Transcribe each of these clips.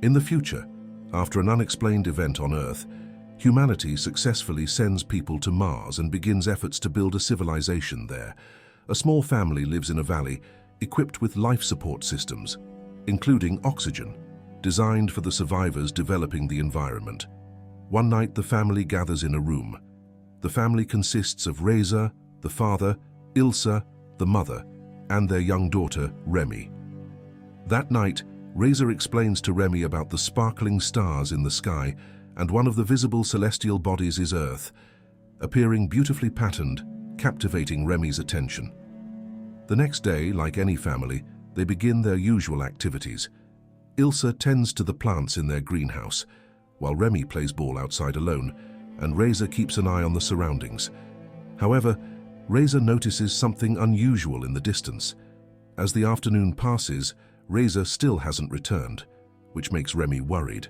In the future, after an unexplained event on Earth, humanity successfully sends people to Mars and begins efforts to build a civilization there. A small family lives in a valley equipped with life support systems, including oxygen, designed for the survivors developing the environment. One night, the family gathers in a room. The family consists of Reza, the father, Ilsa, the mother, and their young daughter, Remy. That night, Reza explains to Remy about the sparkling stars in the sky, and one of the visible celestial bodies is Earth, appearing beautifully patterned, captivating Remy's attention. The next day, like any family, they begin their usual activities. Ilsa tends to the plants in their greenhouse, while Remy plays ball outside alone, and Reza keeps an eye on the surroundings. However, Reza notices something unusual in the distance. As the afternoon passes, Reza still hasn't returned, which makes Remy worried.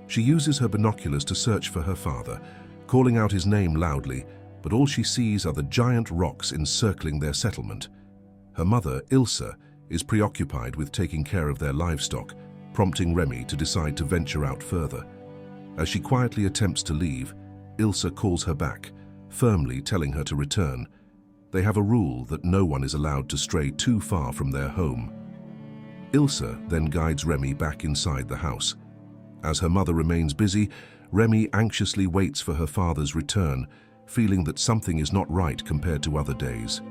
She uses her binoculars to search for her father, calling out his name loudly, but all she sees are the giant rocks encircling their settlement. Her mother, Ilsa, is preoccupied with taking care of their livestock, prompting Remy to decide to venture out further. As she quietly attempts to leave, Ilsa calls her back, firmly telling her to return. They have a rule that no one is allowed to stray too far from their home. Ilsa then guides Remy back inside the house. As her mother remains busy, Remy anxiously waits for her father's return, feeling that something is not right compared to other days.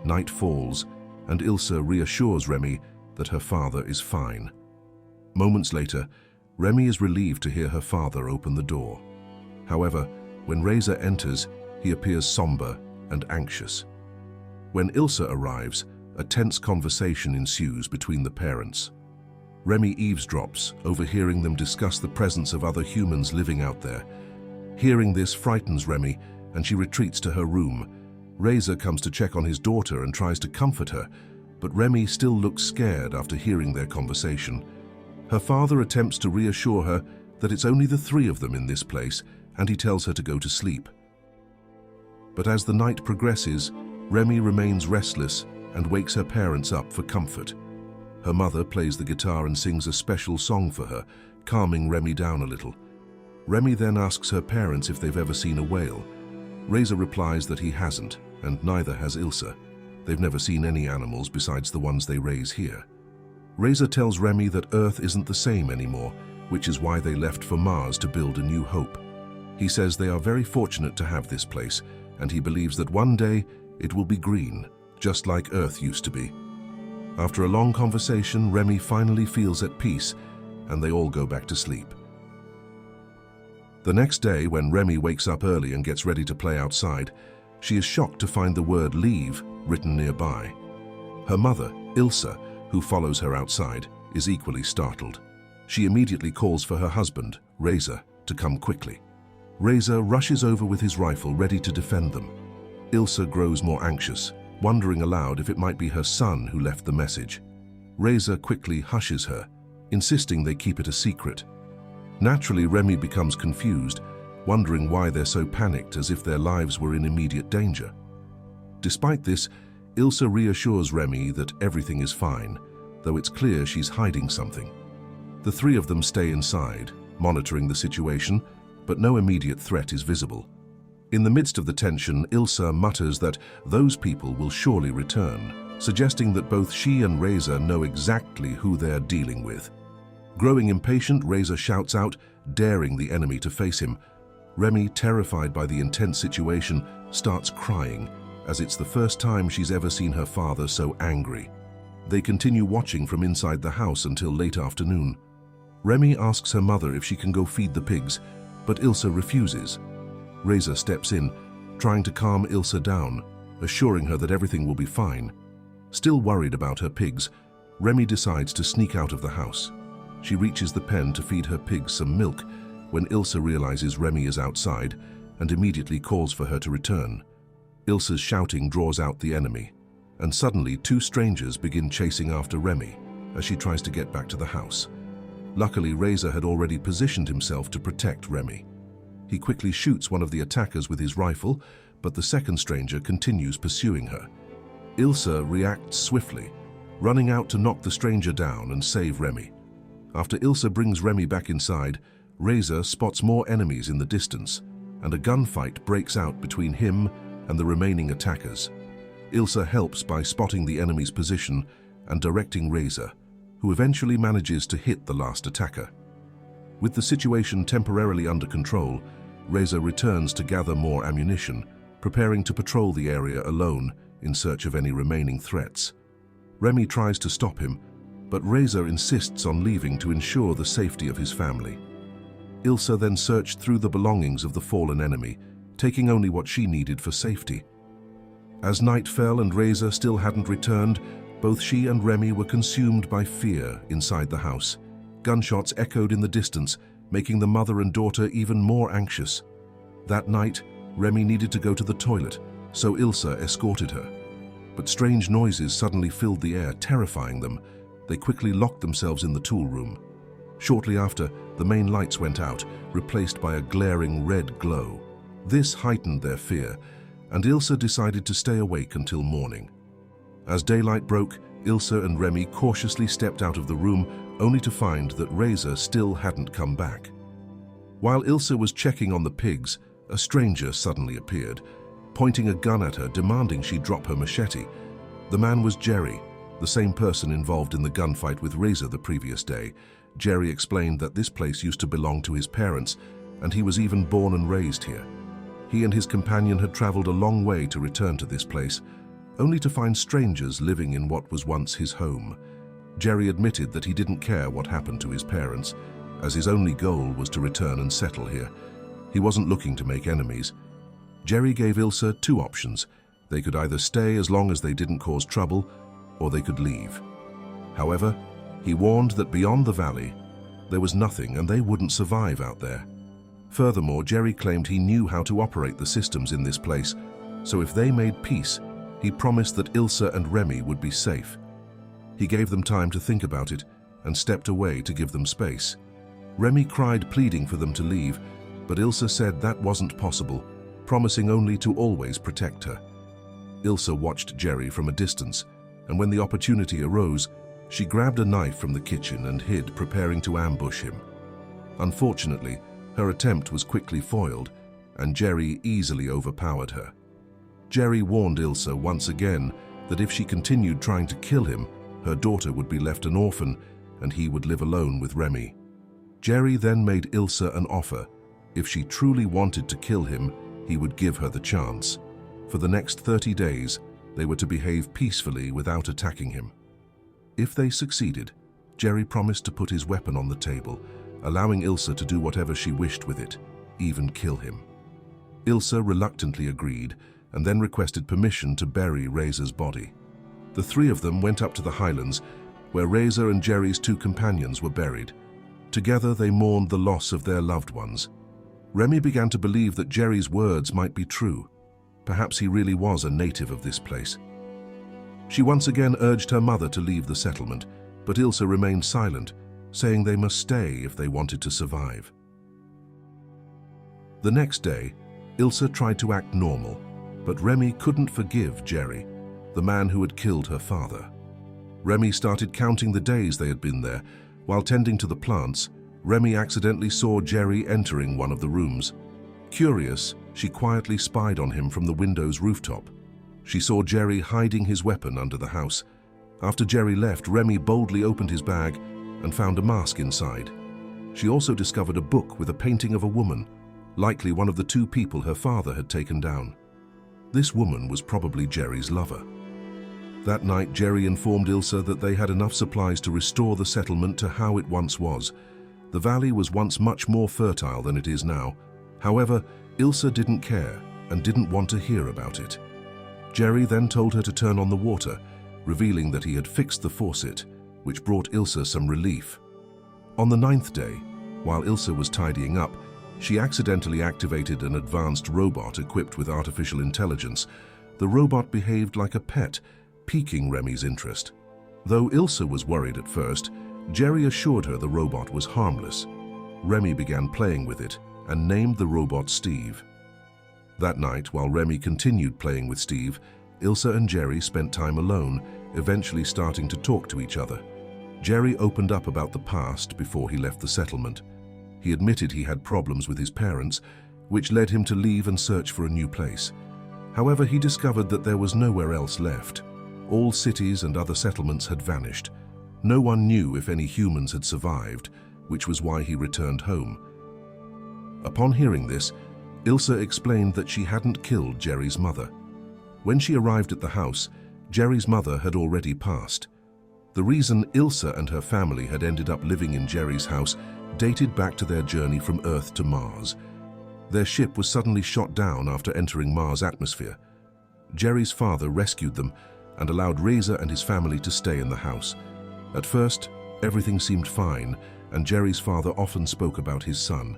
Night falls, and Ilsa reassures Remy that her father is fine. Moments later, Remy is relieved to hear her father open the door. However, when Reza enters, he appears somber and anxious. When Ilsa arrives, a tense conversation ensues between the parents. Remy eavesdrops, overhearing them discuss the presence of other humans living out there. Hearing this frightens Remy, and she retreats to her room. Reza comes to check on his daughter and tries to comfort her, but Remy still looks scared after hearing their conversation. Her father attempts to reassure her that it's only the three of them in this place, and he tells her to go to sleep. But as the night progresses, Remy remains restless and wakes her parents up for comfort. Her mother plays the guitar and sings a special song for her, calming Remy down a little. Remy then asks her parents if they've ever seen a whale. Reza replies that he hasn't, and neither has Ilsa. They've never seen any animals besides the ones they raise here. Reza tells Remy that Earth isn't the same anymore, which is why they left for Mars to build a new hope. He says they are very fortunate to have this place, and he believes that one day it will be green, just like Earth used to be. After a long conversation, Remy finally feels at peace, and they all go back to sleep. The next day, when Remy wakes up early and gets ready to play outside, she is shocked to find the word "leave" written nearby. Her mother, Ilsa, who follows her outside, is equally startled. She immediately calls for her husband, Reza, to come quickly. Reza rushes over with his rifle, ready to defend them. Ilsa grows more anxious, wondering aloud if it might be her son who left the message. Reza quickly hushes her, insisting they keep it a secret. Naturally, Remy becomes confused, wondering why they're so panicked, as if their lives were in immediate danger. Despite this, Ilsa reassures Remy that everything is fine, though it's clear she's hiding something. The three of them stay inside, monitoring the situation, but no immediate threat is visible. In the midst of the tension, Ilsa mutters that those people will surely return, suggesting that both she and Reza know exactly who they're dealing with. Growing impatient, Reza shouts out, daring the enemy to face him. Remy, terrified by the intense situation, starts crying, as it's the first time she's ever seen her father so angry. They continue watching from inside the house until late afternoon. Remy asks her mother if she can go feed the pigs, but Ilsa refuses. Reza steps in, trying to calm Ilsa down, assuring her that everything will be fine. Still worried about her pigs, Remy decides to sneak out of the house. She reaches the pen to feed her pigs some milk when Ilsa realizes Remy is outside and immediately calls for her to return. Ilsa's shouting draws out the enemy, and suddenly two strangers begin chasing after Remy as she tries to get back to the house. Luckily, Reza had already positioned himself to protect Remy. He quickly shoots one of the attackers with his rifle, but the second stranger continues pursuing her. Ilsa reacts swiftly, running out to knock the stranger down and save Remy. After Ilse brings Remy back inside, Razor spots more enemies in the distance, and a gunfight breaks out between him and the remaining attackers. Ilse helps by spotting the enemy's position and directing Razor, who eventually manages to hit the last attacker. With the situation temporarily under control, Razor returns to gather more ammunition, preparing to patrol the area alone in search of any remaining threats. Remy tries to stop him, but Razor insists on leaving to ensure the safety of his family. Ilse then searched through the belongings of the fallen enemy, taking only what she needed for safety. As night fell and Razor still hadn't returned, both she and Remy were consumed by fear inside the house. Gunshots echoed in the distance, making the mother and daughter even more anxious. That night, Remy needed to go to the toilet, so Ilse escorted her. But strange noises suddenly filled the air, terrifying them. They quickly locked themselves in the tool room. Shortly after, the main lights went out, replaced by a glaring red glow. This heightened their fear, and Ilse decided to stay awake until morning. As daylight broke, Ilse and Remy cautiously stepped out of the room, only to find that Razor still hadn't come back. While Ilse was checking on the pigs, a stranger suddenly appeared, pointing a gun at her, demanding she drop her machete. The man was Jerry, the same person involved in the gunfight with Razor the previous day. Jerry explained that this place used to belong to his parents, and he was even born and raised here. He and his companion had traveled a long way to return to this place, only to find strangers living in what was once his home. Jerry admitted that he didn't care what happened to his parents, as his only goal was to return and settle here. He wasn't looking to make enemies. Jerry gave Ilse two options. They could either stay as long as they didn't cause trouble, or they could leave. However, he warned that beyond the valley, there was nothing and they wouldn't survive out there. Furthermore, Jerry claimed he knew how to operate the systems in this place, so if they made peace, he promised that Ilse and Remy would be safe. He gave them time to think about it and stepped away to give them space. Remy cried, pleading for them to leave, but Ilse said that wasn't possible, promising only to always protect her. Ilse watched Jerry from a distance, and when the opportunity arose, she grabbed a knife from the kitchen and hid, preparing to ambush him. Unfortunately, her attempt was quickly foiled, and Jerry easily overpowered her. Jerry warned Ilse once again that if she continued trying to kill him, her daughter would be left an orphan and he would live alone with Remy. Jerry then made Ilse an offer. If she truly wanted to kill him, he would give her the chance. For the next 30 days, they were to behave peacefully without attacking him. If they succeeded, Jerry promised to put his weapon on the table, allowing Ilse to do whatever she wished with it, even kill him. Ilse reluctantly agreed and then requested permission to bury Razor's body. The three of them went up to the highlands, where Razor and Jerry's two companions were buried. Together they mourned the loss of their loved ones. Remy began to believe that Jerry's words might be true. Perhaps he really was a native of this place. She once again urged her mother to leave the settlement, but Ilse remained silent, saying they must stay if they wanted to survive. The next day, Ilse tried to act normal, but Remy couldn't forgive Jerry, the man who had killed her father. Remy started counting the days they had been there. While tending to the plants, Remy accidentally saw Jerry entering one of the rooms. Curious, she quietly spied on him from the window's rooftop. She saw Jerry hiding his weapon under the house. After Jerry left, Remy boldly opened his bag and found a mask inside. She also discovered a book with a painting of a woman, likely one of the two people her father had taken down. This woman was probably Jerry's lover. That night, Jerry informed Ilse that they had enough supplies to restore the settlement to how it once was. The valley was once much more fertile than it is now. However, Ilse didn't care and didn't want to hear about it. Jerry then told her to turn on the water, revealing that he had fixed the faucet, which brought Ilse some relief. On the 9th day, while Ilse was tidying up, she accidentally activated an advanced robot equipped with artificial intelligence. The robot behaved like a pet, piquing Remy's interest. Though Ilse was worried at first, Jerry assured her the robot was harmless. Remy began playing with it and named the robot Steve. That night, while Remy continued playing with Steve, Ilse and Jerry spent time alone, eventually starting to talk to each other. Jerry opened up about the past before he left the settlement. He admitted he had problems with his parents, which led him to leave and search for a new place. However, he discovered that there was nowhere else left. All cities and other settlements had vanished. No one knew if any humans had survived, which was why he returned home. Upon hearing this, Ilsa explained that she hadn't killed Jerry's mother. When she arrived at the house, Jerry's mother had already passed. The reason Ilsa and her family had ended up living in Jerry's house dated back to their journey from Earth to Mars. Their ship was suddenly shot down after entering Mars' atmosphere. Jerry's father rescued them and allowed Reza and his family to stay in the house. At first, everything seemed fine, and Jerry's father often spoke about his son.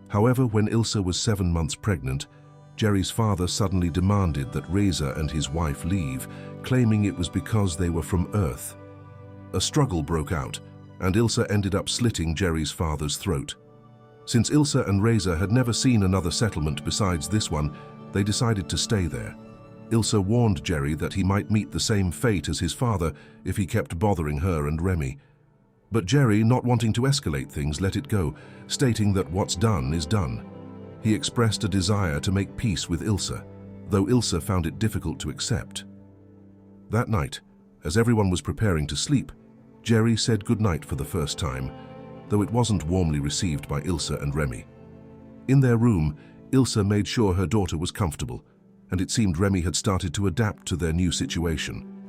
However, when Ilsa was 7 months pregnant, Jerry's father suddenly demanded that Reza and his wife leave, claiming it was because they were from Earth. A struggle broke out, and Ilsa ended up slitting Jerry's father's throat. Since Ilsa and Reza had never seen another settlement besides this one, they decided to stay there. Ilsa warned Jerry that he might meet the same fate as his father if he kept bothering her and Remy. But Jerry, not wanting to escalate things, let it go, stating that what's done is done. He expressed a desire to make peace with Ilsa, though Ilsa found it difficult to accept. That night, as everyone was preparing to sleep, Jerry said goodnight for the first time, though it wasn't warmly received by Ilsa and Remy. In their room, Ilsa made sure her daughter was comfortable, and it seemed Remy had started to adapt to their new situation.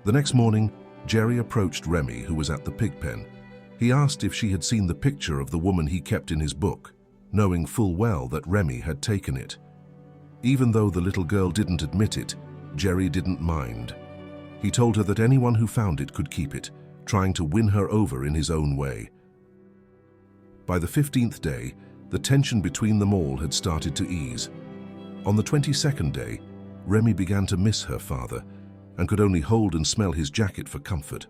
The next morning, Jerry approached Remy, who was at the pig pen. He asked if she had seen the picture of the woman he kept in his book, knowing full well that Remy had taken it. Even though the little girl didn't admit it, Jerry didn't mind. He told her that anyone who found it could keep it, trying to win her over in his own way. By the 15th day, the tension between them all had started to ease. On the 22nd day, Remy began to miss her father and could only hold and smell his jacket for comfort.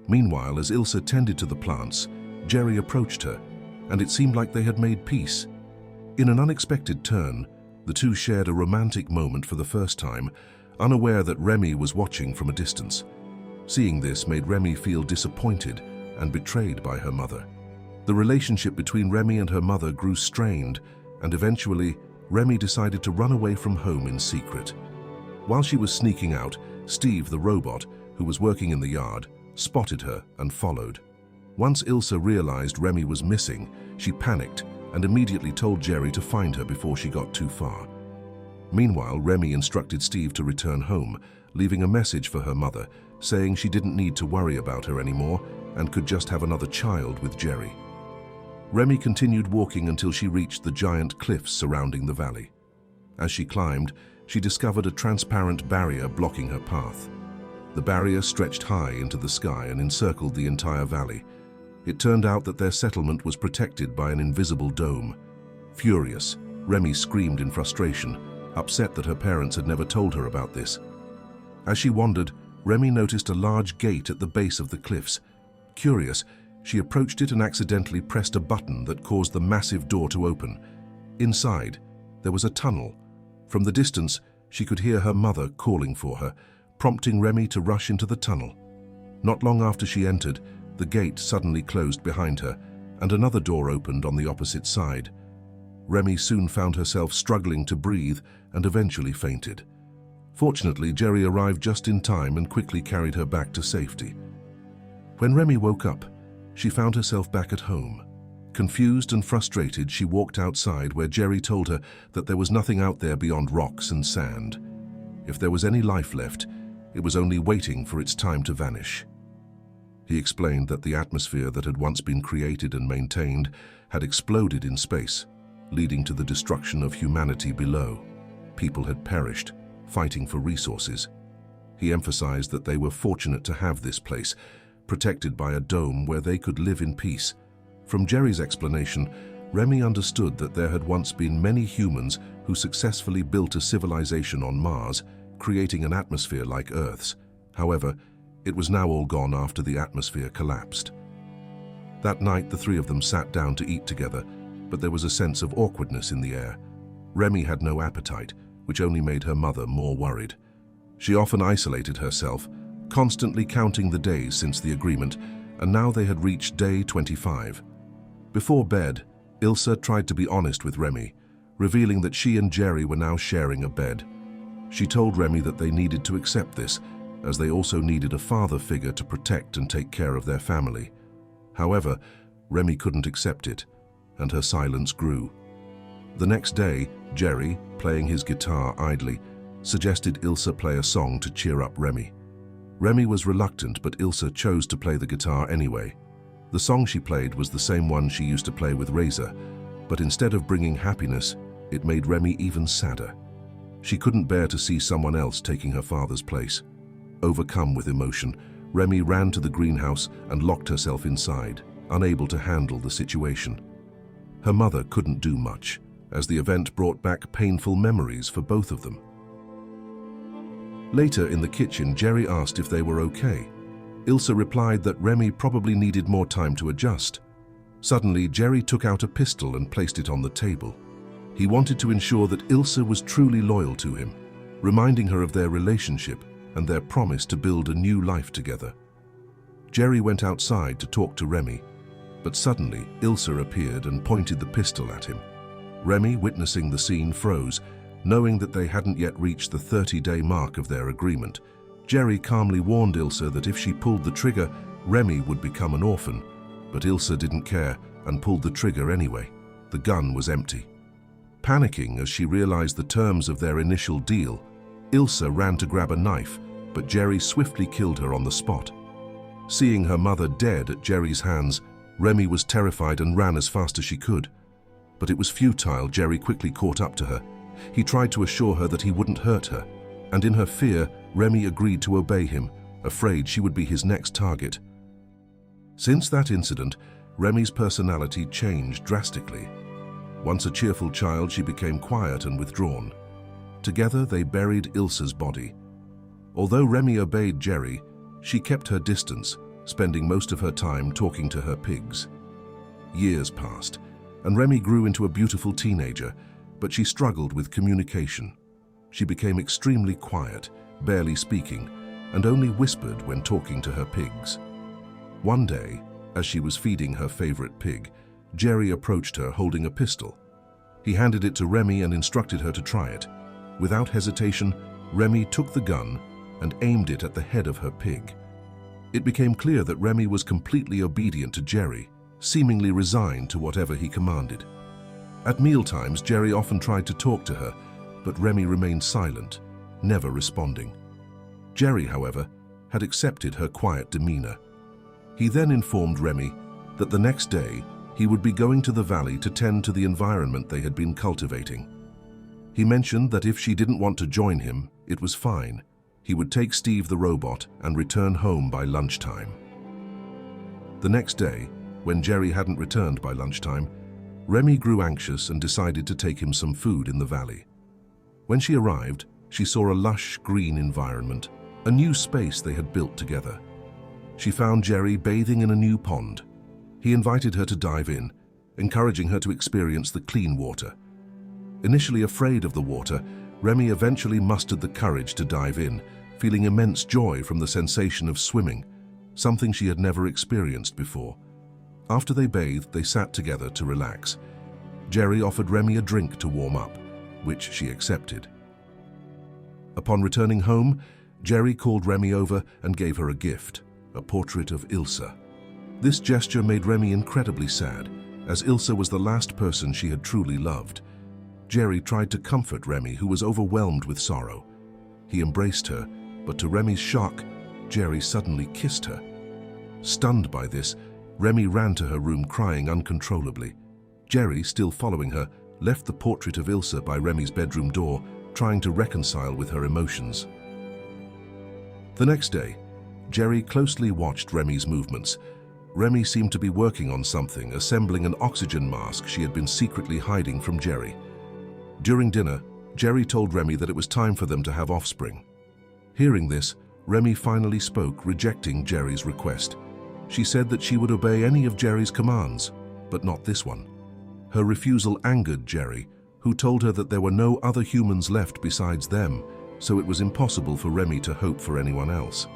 Meanwhile, as Ilsa tended to the plants, Jerry approached her, and it seemed like they had made peace. In an unexpected turn, the two shared a romantic moment for the first time, unaware that Remy was watching from a distance. Seeing this made Remy feel disappointed and betrayed by her mother. The relationship between Remy and her mother grew strained, and eventually, Remy decided to run away from home in secret. While she was sneaking out, Steve, the robot, who was working in the yard, spotted her and followed. Once Ilsa realized Remy was missing, she panicked and immediately told Jerry to find her before she got too far. Meanwhile, Remy instructed Steve to return home, leaving a message for her mother, saying she didn't need to worry about her anymore and could just have another child with Jerry. Remy continued walking until she reached the giant cliffs surrounding the valley. As she climbed, she discovered a transparent barrier blocking her path. The barrier stretched high into the sky and encircled the entire valley. It turned out that their settlement was protected by an invisible dome. Furious, Remy screamed in frustration, upset that her parents had never told her about this. As she wandered, Remy noticed a large gate at the base of the cliffs. Curious, she approached it and accidentally pressed a button that caused the massive door to open. Inside, there was a tunnel. From the distance, she could hear her mother calling for her, prompting Remy to rush into the tunnel. Not long after she entered, the gate suddenly closed behind her, and another door opened on the opposite side. Remy soon found herself struggling to breathe and eventually fainted. Fortunately, Jerry arrived just in time and quickly carried her back to safety. When Remy woke up, she found herself back at home. Confused and frustrated, she walked outside where Jerry told her that there was nothing out there beyond rocks and sand. If there was any life left, it was only waiting for its time to vanish. He explained that the atmosphere that had once been created and maintained had exploded in space, leading to the destruction of humanity below. People had perished, fighting for resources. He emphasized that they were fortunate to have this place, protected by a dome where they could live in peace. From Jerry's explanation, Remy understood that there had once been many humans who successfully built a civilization on Mars, creating an atmosphere like Earth's. However, it was now all gone after the atmosphere collapsed. That night, the three of them sat down to eat together, but there was a sense of awkwardness in the air. Remy had no appetite, which only made her mother more worried. She often isolated herself, constantly counting the days since the agreement, and now they had reached day 25. Before bed, Ilse tried to be honest with Remy, revealing that she and Jerry were now sharing a bed. She told Remy that they needed to accept this, as they also needed a father figure to protect and take care of their family. However, Remy couldn't accept it, and her silence grew. The next day, Jerry, playing his guitar idly, suggested Ilse play a song to cheer up Remy. Remy was reluctant, but Ilse chose to play the guitar anyway. The song she played was the same one she used to play with Razor, but instead of bringing happiness, it made Remy even sadder. She couldn't bear to see someone else taking her father's place. Overcome with emotion, Remy ran to the greenhouse and locked herself inside, unable to handle the situation. Her mother couldn't do much, as the event brought back painful memories for both of them. Later in the kitchen, Jerry asked if they were okay. Ilse replied that Remy probably needed more time to adjust. Suddenly, Jerry took out a pistol and placed it on the table. He wanted to ensure that Ilse was truly loyal to him, reminding her of their relationship and their promise to build a new life together. Jerry went outside to talk to Remy, but suddenly Ilse appeared and pointed the pistol at him. Remy, witnessing the scene, froze, knowing that they hadn't yet reached the 30-day mark of their agreement. Jerry calmly warned Ilse that if she pulled the trigger, Remy would become an orphan, but Ilse didn't care and pulled the trigger anyway. The gun was empty. Panicking as she realized the terms of their initial deal, Ilse ran to grab a knife, but Jerry swiftly killed her on the spot. Seeing her mother dead at Jerry's hands, Remy was terrified and ran as fast as she could. But it was futile. Jerry quickly caught up to her. He tried to assure her that he wouldn't hurt her, and in her fear, Remy agreed to obey him, afraid she would be his next target. Since that incident, Remy's personality changed drastically. Once a cheerful child, she became quiet and withdrawn. Together, they buried Ilse's body. Although Remy obeyed Jerry, she kept her distance, spending most of her time talking to her pigs. Years passed, and Remy grew into a beautiful teenager, but she struggled with communication. She became extremely quiet, barely speaking, and only whispered when talking to her pigs. One day, as she was feeding her favorite pig, Jerry approached her holding a pistol. He handed it to Remy and instructed her to try it. Without hesitation, Remy took the gun and aimed it at the head of her pig. It became clear that Remy was completely obedient to Jerry, seemingly resigned to whatever he commanded. At mealtimes, Jerry often tried to talk to her, but Remy remained silent, never responding. Jerry, however, had accepted her quiet demeanor. He then informed Remy that the next day he would be going to the valley to tend to the environment they had been cultivating. He mentioned that if she didn't want to join him, it was fine. He would take Steve the robot and return home by lunchtime. The next day, when Jerry hadn't returned by lunchtime, Remy grew anxious and decided to take him some food in the valley. When she arrived, she saw a lush green environment, a new space they had built together. She found Jerry bathing in a new pond. He invited her to dive in, encouraging her to experience the clean water. Initially afraid of the water, Remy eventually mustered the courage to dive in, feeling immense joy from the sensation of swimming, something she had never experienced before. After they bathed, they sat together to relax. Jerry offered Remy a drink to warm up, which she accepted. Upon returning home, Jerry called Remy over and gave her a gift, a portrait of Ilse. This gesture made Remy incredibly sad, as Ilse was the last person she had truly loved. Jerry tried to comfort Remy, who was overwhelmed with sorrow. He embraced her, but to Remy's shock, Jerry suddenly kissed her. Stunned by this, Remy ran to her room crying uncontrollably. Jerry, still following her, left the portrait of Ilse by Remy's bedroom door, trying to reconcile with her emotions. The next day, Jerry closely watched Remy's movements. Remy seemed to be working on something, assembling an oxygen mask she had been secretly hiding from Jerry. During dinner, Jerry told Remy that it was time for them to have offspring. Hearing this, Remy finally spoke, rejecting Jerry's request. She said that she would obey any of Jerry's commands, but not this one. Her refusal angered Jerry, who told her that there were no other humans left besides them, so it was impossible for Remy to hope for anyone else.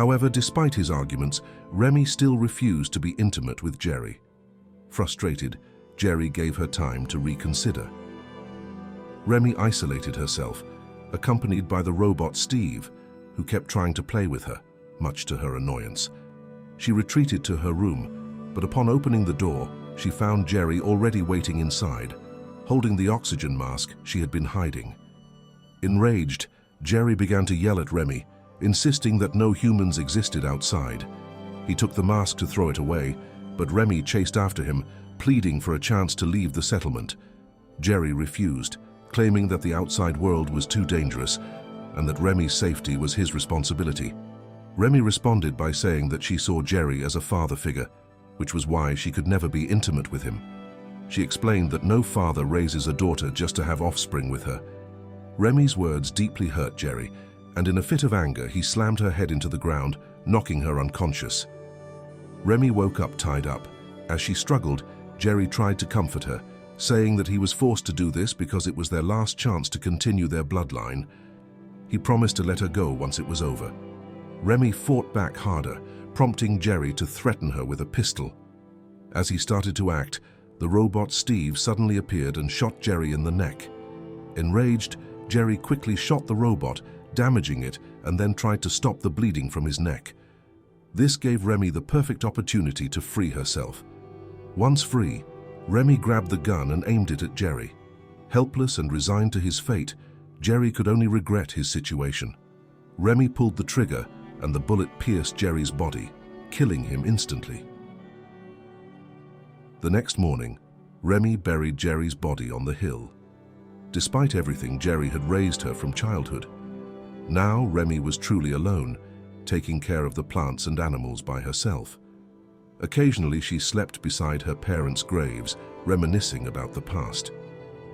However, despite his arguments, Remy still refused to be intimate with Jerry. Frustrated, Jerry gave her time to reconsider. Remy isolated herself, accompanied by the robot Steve, who kept trying to play with her, much to her annoyance. She retreated to her room, but upon opening the door, she found Jerry already waiting inside, holding the oxygen mask she had been hiding. Enraged, Jerry began to yell at Remy, insisting that no humans existed outside. He took the mask to throw it away, but Remy chased after him, pleading for a chance to leave the settlement. Jerry refused, claiming that the outside world was too dangerous and that Remy's safety was his responsibility. Remy responded by saying that she saw Jerry as a father figure, which was why she could never be intimate with him. She explained that no father raises a daughter just to have offspring with her. Remy's words deeply hurt Jerry, and in a fit of anger, he slammed her head into the ground, knocking her unconscious. Remy woke up tied up. As she struggled, Jerry tried to comfort her, saying that he was forced to do this because it was their last chance to continue their bloodline. He promised to let her go once it was over. Remy fought back harder, prompting Jerry to threaten her with a pistol. As he started to act, the robot Steve suddenly appeared and shot Jerry in the neck. Enraged, Jerry quickly shot the robot, damaging it, and then tried to stop the bleeding from his neck. This gave Remy the perfect opportunity to free herself. Once free, Remy grabbed the gun and aimed it at Jerry. Helpless and resigned to his fate, Jerry could only regret his situation. Remy pulled the trigger, and the bullet pierced Jerry's body, killing him instantly. The next morning, Remy buried Jerry's body on the hill. Despite everything, Jerry had raised her from childhood. Now Remy was truly alone, taking care of the plants and animals by herself. Occasionally she slept beside her parents' graves, reminiscing about the past.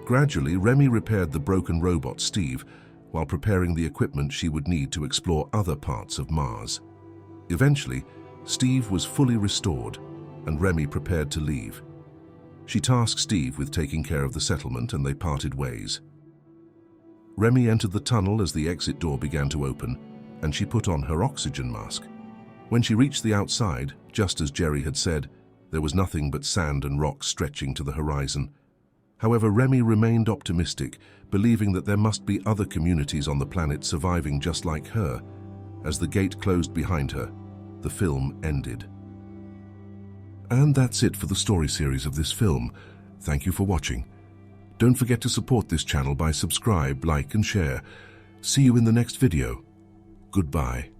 Gradually, Remy repaired the broken robot Steve, while preparing the equipment she would need to explore other parts of Mars. Eventually, Steve was fully restored, and Remy prepared to leave. She tasked Steve with taking care of the settlement, and they parted ways. Remy entered the tunnel as the exit door began to open, and she put on her oxygen mask. When she reached the outside, just as Jerry had said, there was nothing but sand and rocks stretching to the horizon. However, Remy remained optimistic, believing that there must be other communities on the planet surviving just like her. As the gate closed behind her, the film ended. And that's it for the story series of this film. Thank you for watching. Don't forget to support this channel by subscribe, like and share. See you in the next video. Goodbye.